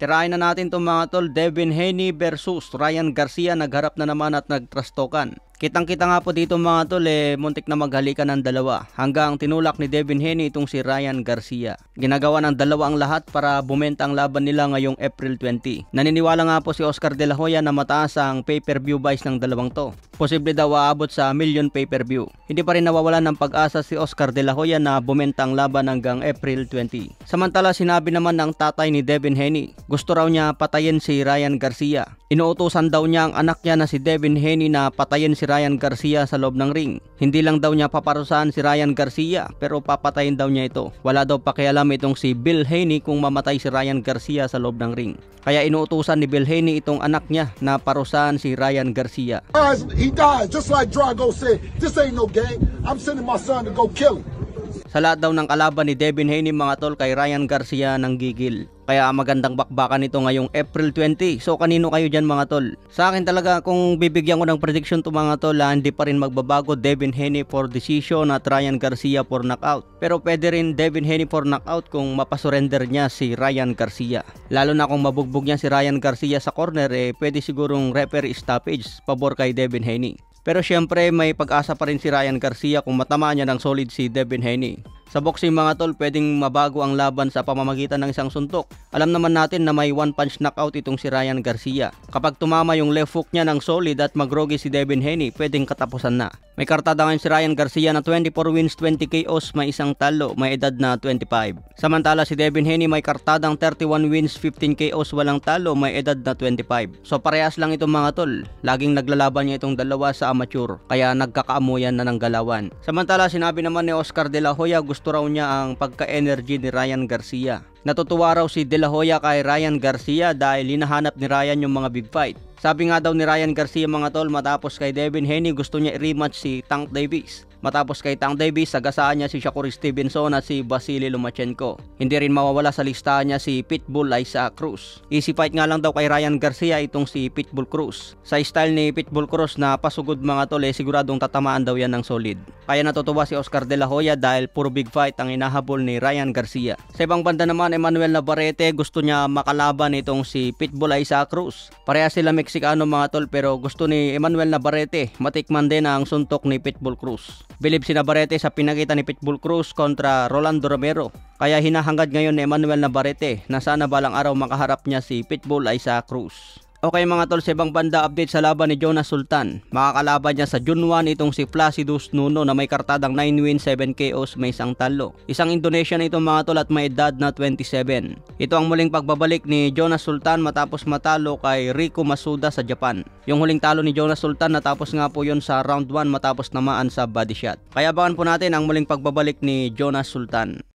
Tirahin na natin itong mga tol, Devin Haney versus Ryan Garcia, nagharap na naman at nagtrastokan. Kitang-kita nga po dito mga tol, muntik na maghalikan ng dalawa hanggang tinulak ni Devin Haney itong si Ryan Garcia. Ginagawa ng dalawa ang lahat para bumenta ang laban nila ngayong April 20. Naniniwala nga po si Oscar De La Hoya na mataas ang pay-per-view buys ng dalawang to. Posible daw aabot sa million pay-per-view. Hindi pa rin nawawalan ng pag-asa si Oscar De La Hoya na bumenta ang laban hanggang April 20. Samantala sinabi naman ng tatay ni Devin Haney, gusto raw niya patayin si Ryan Garcia. Inuutosan daw niya ang anak niya na si Devin Haney na patayin si Ryan Garcia sa loob ng ring. Hindi lang daw niya paparusahan si Ryan Garcia pero papatayin daw niya ito. Wala daw pakialam itong si Bill Haney kung mamatay si Ryan Garcia sa loob ng ring. Kaya inuutosan ni Bill Haney itong anak niya na parusahan si Ryan Garcia. He died just like Drago said. This ain't no game. I'm sending my son to go kill him. Sa lahat daw ng kalaban ni Devin Haney mga tol, kay Ryan Garcia nang gigil. Kaya magandang bakbakan ito ngayong April 20. So kanino kayo dyan mga tol? Sa akin talaga kung bibigyan ko ng prediction to mga tol, hindi pa rin magbabago. Devin Haney for decision at Ryan Garcia for knockout. Pero pwede rin Devin Haney for knockout kung mapasurrender niya si Ryan Garcia. Lalo na kung mabugbog niya si Ryan Garcia sa corner, pwede sigurong referee stoppage pabor kay Devin Haney. Pero syempre may pag-asa pa rin si Ryan Garcia kung matamaan niya ng solid si Devin Haney. Sa boxing mga tol, pwedeng mabago ang laban sa pamamagitan ng isang suntok. Alam naman natin na may one punch knockout itong si Ryan Garcia. Kapag tumama yung left hook niya ng solid at magrogi si Devin Haney, pwedeng katapusan na. May kartada ngayon si Ryan Garcia na 24 wins, 20 KOs, may isang talo, may edad na 25. Samantala si Devin Haney may kartadang 31 wins, 15 KOs, walang talo, may edad na 25. So parehas lang itong mga tol. Laging naglalaban niya itong dalawa sa amateur, kaya nagkakaamuyan na ng galawan. Samantala sinabi naman ni Oscar De La Hoya, gusto raw niya ang pagka-energy ni Ryan Garcia. Natutuwa raw si De La Hoya kay Ryan Garcia dahil hinahanap ni Ryan yung mga big fight. Sabi nga daw ni Ryan Garcia mga tol, matapos kay Devin Haney gusto niya i-rematch si Tank Davis. Matapos kay Tank Davis, sagasaan niya si Shakur Stevenson at si Vasily Lomachenko. Hindi rin mawawala sa listahan niya si Pitbull Isaac Cruz. Easy fight nga lang daw kay Ryan Garcia itong si Pitbull Cruz. Sa style ni Pitbull Cruz na pasugod mga tol, siguradong tatamaan daw yan ng solid. Kaya natutuwa si Oscar De La Hoya dahil puro big fight ang inahabol ni Ryan Garcia. Sa ibang banda naman, Emmanuel Navarrete gusto niya makalaban itong si Pitbull Isaac Cruz. Pareha sila Meksikano mga tol, pero gusto ni Emmanuel Navarrete matikman din ang suntok ni Pitbull Cruz. Bilib si Navarrete sa pinakita ni Pitbull Cruz kontra Rolando Romero. Kaya hinahangad ngayon ni Emmanuel Navarrete na sana balang araw makaharap niya si Pitbull Isaac Cruz. Okay mga tol, sa ibang banda, update sa laban ni Jonas Sultan. Makakalaban niya sa June 1 itong si Placidus Nuno na may kartadang 9 wins, 7 KOs, may isang talo. Isang Indonesian itong mga tol at may edad na 27. Ito ang muling pagbabalik ni Jonas Sultan matapos matalo kay Rico Masuda sa Japan. Yung huling talo ni Jonas Sultan natapos nga po yun sa round 1 matapos namaan sa body shot. Kaya abangan po natin ang muling pagbabalik ni Jonas Sultan.